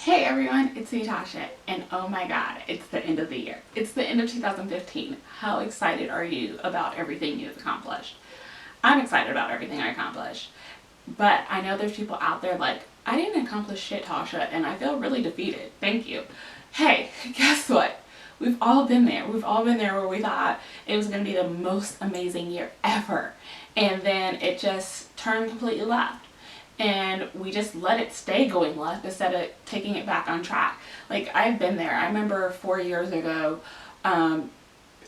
Hey everyone, it's me Tasha, and oh my god, it's the end of the year. It's the end of 2015. How excited are you about everything you've accomplished? I'm excited about everything I accomplished, but I know there's people out there like, I didn't accomplish shit, Tasha, and I feel really defeated. Thank you. Hey, guess what? We've all been there. We've all been there where we thought it was going to be the most amazing year ever, and then it just turned completely left and we just let it stay going left instead of taking it back on track. Like, I've been there. I remember 4 years ago,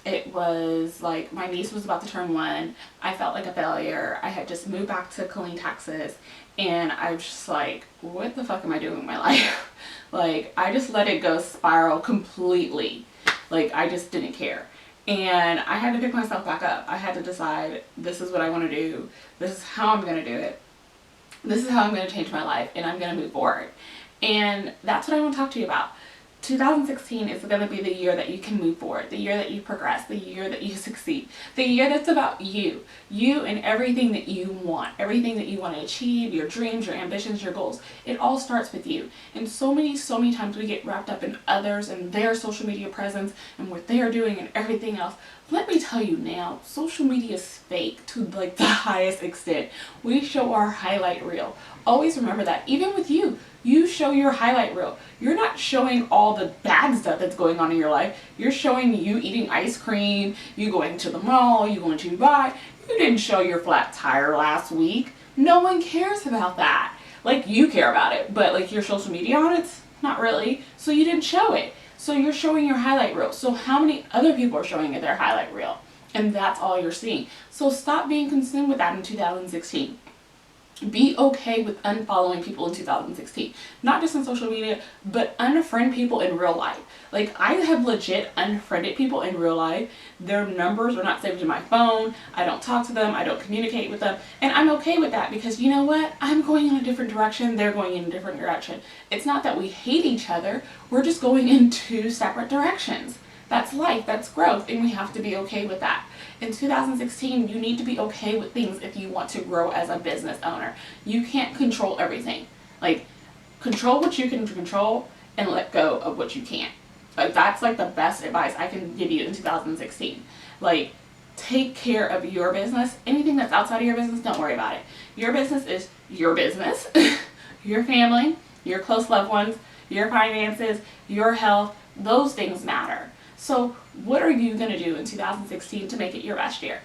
it was like my niece was about to turn 1. I felt like a failure. I had just moved back to Killeen, Texas, and I was just like, what the fuck am I doing with my life? Like, I just let it go spiral completely. Like, I just didn't care. And I had to pick myself back up. I had to decide, this is what I want to do. This is how I'm going to do it. This is how I'm going to change my life, and I'm going to move forward. And that's what I want to talk to you about. 2016 is going to be the year that you can move forward, the year that you progress, the year that you succeed, the year that's about you and everything that you want, everything that you want to achieve, your dreams, your ambitions, your goals. It all starts with you. And so many times we get wrapped up in others and their social media presence and what they are doing and everything else. Let me tell you now, social media is fake to like the highest extent. We show our highlight reel. Always remember that. Even with you, you show your highlight reel. You're not showing all the bad stuff that's going on in your life. You're showing you eating ice cream, you going to the mall, you going to Dubai. You didn't show your flat tire last week. No one cares about that. Like, you care about it, but like your social media on it, not really. So you didn't show it. So you're showing your highlight reel. So how many other people are showing their highlight reel? And that's all you're seeing. So stop being consumed with that in 2016. Be okay with unfollowing people in 2016. Not just on social media, but unfriend people in real life. Like, I have legit unfriended people in real life. Their numbers are not saved in my phone. I don't talk to them. I don't communicate with them. And I'm okay with that because, you know what? I'm going in a different direction. They're going in a different direction. It's not that we hate each other. We're just going in two separate directions. That's life, that's growth, and we have to be okay with that. In 2016, you need to be okay with things if you want to grow as a business owner. You can't control everything. Like, control what you can control and let go of what you can't. Like, that's like the best advice I can give you in 2016. Like, take care of your business. Anything that's outside of your business, don't worry about it. Your business is your business, your family, your close loved ones, your finances, your health. Those things matter. So what are you going to do in 2016 to make it your best year?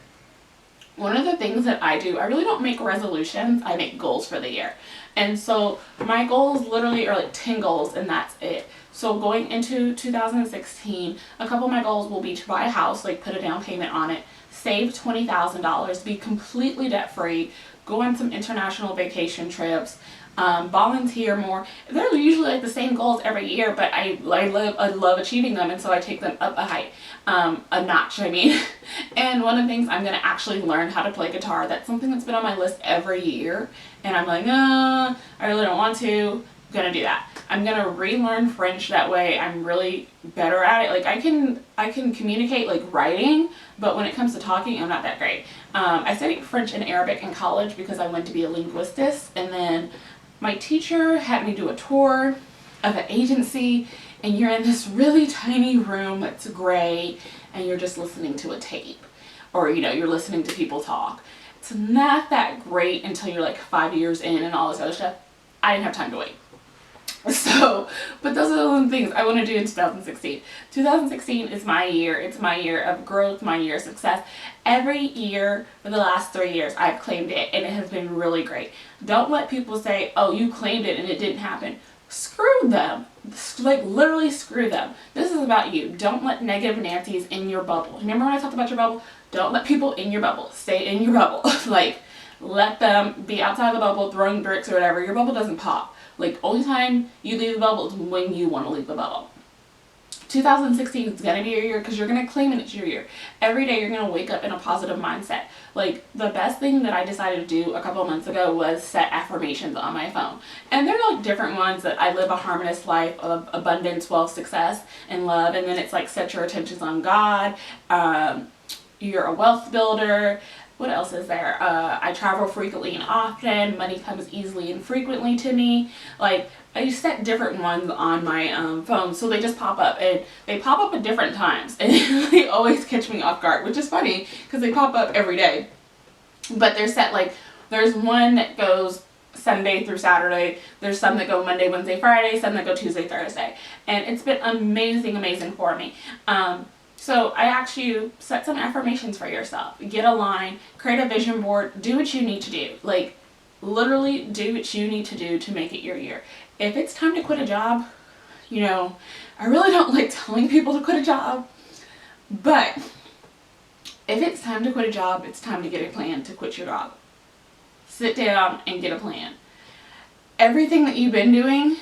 One of the things that I do, I really don't make resolutions, I make goals for the year. And so my goals literally are like 10 goals and that's it. So going into 2016, a couple of my goals will be to buy a house, like put a down payment on it, save $20,000, be completely debt free, go on some international vacation trips, volunteer more. They're usually like the same goals every year, but I love achieving them, and so I take them up a notch, I mean. And one of the things, I'm going to actually learn how to play guitar. That's something that's been on my list every year, and I'm like, I really don't want to. I'm going to do that. I'm going to relearn French. That way I'm really better at it. Like, I can communicate like writing, but when it comes to talking, I'm not that great. I studied French and Arabic in college because I wanted to be a linguist, and then my teacher had me do a tour of an agency, and you're in this really tiny room that's gray, and you're just listening to a tape, or you're listening to people talk. It's not that great until you're like 5 years in and all this other stuff. I didn't have time to wait. So, but those are the things I want to do in 2016. 2016 is my year. It's my year of growth, my year of success. Every year for the last 3 years, I've claimed it, and it has been really great. Don't let people say, oh, you claimed it and it didn't happen. Screw them. Like, literally screw them. This is about you. Don't let negative Nancy's in your bubble. Remember when I talked about your bubble? Don't let people in your bubble. Stay in your bubble. Like, let them be outside the bubble, throwing bricks or whatever. Your bubble doesn't pop. Like, only time you leave the bubble is when you want to leave the bubble. 2016 is going to be your year because you're going to claim it, it's your year. Every day you're going to wake up in a positive mindset. Like, the best thing that I decided to do a couple of months ago was set affirmations on my phone. And they're like different ones that I live a harmonious life of abundance, wealth, success, and love. And then it's like set your attentions on God. You're a wealth builder. What else is there? I travel frequently and often. Money comes easily and frequently to me. Like, I set different ones on my phone, so they just pop up, and they pop up at different times, and they always catch me off guard, which is funny because they pop up every day. But they're set, like, there's one that goes Sunday through Saturday. There's some that go Monday, Wednesday, Friday. Some that go Tuesday, Thursday, and it's been amazing for me. So I ask you, set some affirmations for yourself. Get a line, create a vision board, do what you need to do. Like, literally do what you need to do to make it your year. If it's time to quit a job, you know, I really don't like telling people to quit a job, but if it's time to quit a job, it's time to get a plan to quit your job. Sit down and get a plan. Everything that you've been doing,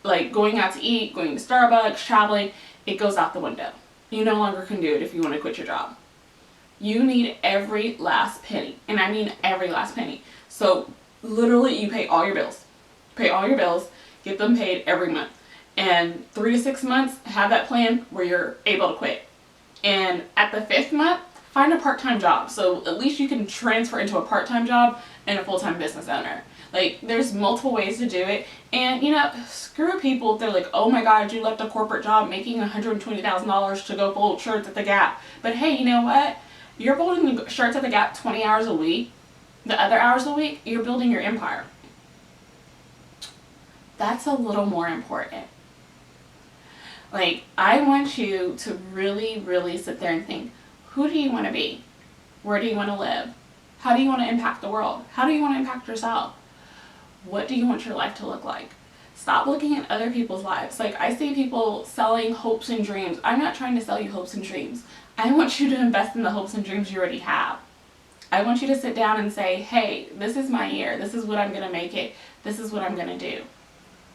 like going out to eat, going to Starbucks, traveling, it goes out the window. You no longer can do it if you want to quit your job. You need every last penny, and I mean every last penny. So literally you pay all your bills. Pay all your bills, get them paid every month. And 3 to 6 months, have that plan where you're able to quit. And at the 5th month, find a part-time job. So at least you can transfer into a part-time job and a full-time business owner. Like, there's multiple ways to do it. And, you know, screw people if they're like, oh my God, you left a corporate job making $120,000 to go fold shirts at the Gap. But hey, you know what? You're folding the shirts at the Gap 20 hours a week. The other hours a week, you're building your empire. That's a little more important. Like, I want you to really sit there and think, who do you want to be? Where do you want to live? How do you want to impact the world? How do you want to impact yourself? What do you want your life to look like? Stop looking at other people's lives. Like, I see people selling hopes and dreams. I'm not trying to sell you hopes and dreams. I want you to invest in the hopes and dreams you already have. I want you to sit down and say, hey, this is my year. This is what I'm going to make it. This is what I'm going to do.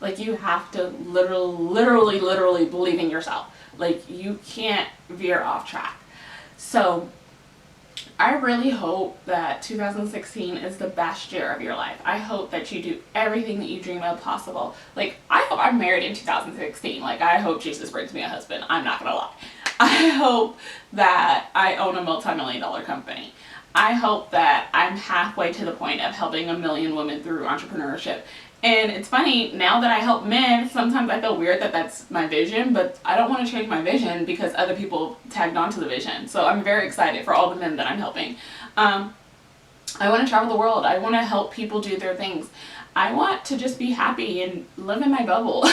Like, you have to literally believe in yourself. Like, you can't veer off track. So I really hope that 2016 is the best year of your life. I hope that you do everything that you dream of possible. Like, I hope I'm married in 2016. Like, I hope Jesus brings me a husband. I'm not gonna lie. I hope that I own a multi-million-dollar company. I hope that I'm halfway to the point of helping 1 million women through entrepreneurship. And it's funny, now that I help men, sometimes I feel weird that that's my vision, but I don't want to change my vision because other people tagged on to the vision. So I'm very excited for all the men that I'm helping. I want to travel the world. I want to help people do their things. I want to just be happy and live in my bubble.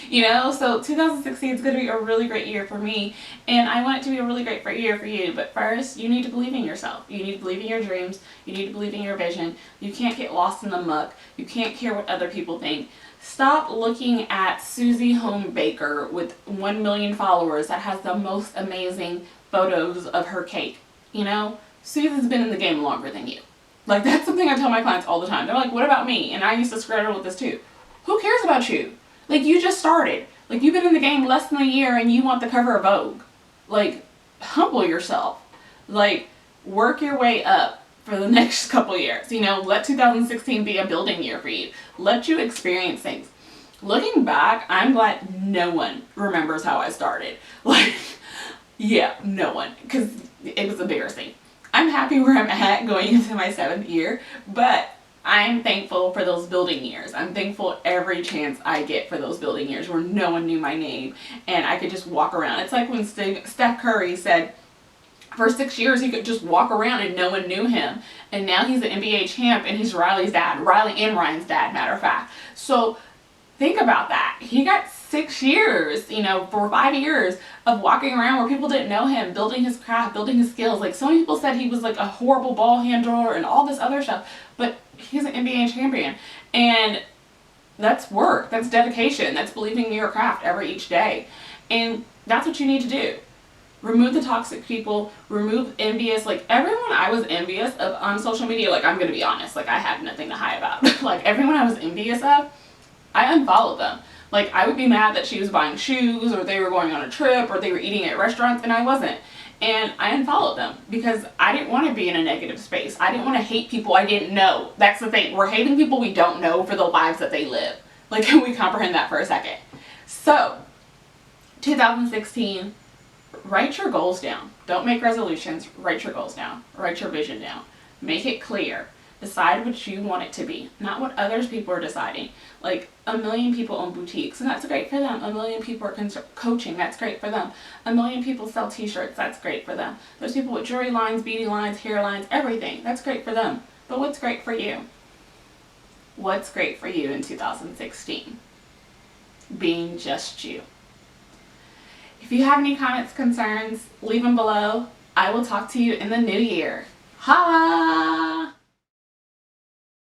You know, so 2016 is going to be a really great year for me, and I want it to be a really great year for you. But first, you need to believe in yourself. You need to believe in your dreams. You need to believe in your vision. You can't get lost in the muck. You can't care what other people think. Stop looking at Susie Home Baker with 1 million followers that has the most amazing photos of her cake. You know, Susie's been in the game longer than you. Like, that's something I tell my clients all the time. They're like, what about me? And I used to struggle with this too. Who cares about you? Like, you just started. Like, you've been in the game less than a year and you want the cover of Vogue. Like, humble yourself. Like, work your way up for the next couple years. You know, let 2016 be a building year for you. Let you experience things. Looking back, I'm glad no one remembers how I started. Like, yeah, no one. Because it was embarrassing. I'm happy where I'm at going into my 7th year, but I'm thankful for those building years. I'm thankful every chance I get for those building years where no one knew my name and I could just walk around. It's like when Steph Curry said for 6 years he could just walk around and no one knew him. And now he's an NBA champ and he's Riley's dad. Riley and Ryan's dad, matter of fact. So think about that. He got 6 years, you know, for 5 years of walking around where people didn't know him, building his craft, building his skills. Like, so many people said he was like a horrible ball handler and all this other stuff, but he's an NBA champion. And that's work, that's dedication, that's believing in your craft each day. And that's what you need to do. Remove the toxic people, remove envious, like everyone I was envious of on social media, like, I'm gonna be honest, like, I had nothing to hide about. Like, everyone I was envious of, I unfollowed them. Like, I would be mad that she was buying shoes or they were going on a trip or they were eating at restaurants and I wasn't. And I unfollowed them because I didn't want to be in a negative space. I didn't want to hate people I didn't know. That's the thing. We're hating people we don't know for the lives that they live. Like, can we comprehend that for a second? So, 2016, write your goals down. Don't make resolutions. Write your goals down. Write your vision down. Make it clear. Decide what you want it to be, not what others people are deciding. Like, a million people own boutiques, and that's great for them. A million people are coaching, that's great for them. A million people sell t-shirts, that's great for them. There's people with jewelry lines, beauty lines, hair lines, everything. That's great for them. But what's great for you? What's great for you in 2016? Being just you. If you have any comments, concerns, leave them below. I will talk to you in the new year. Holla!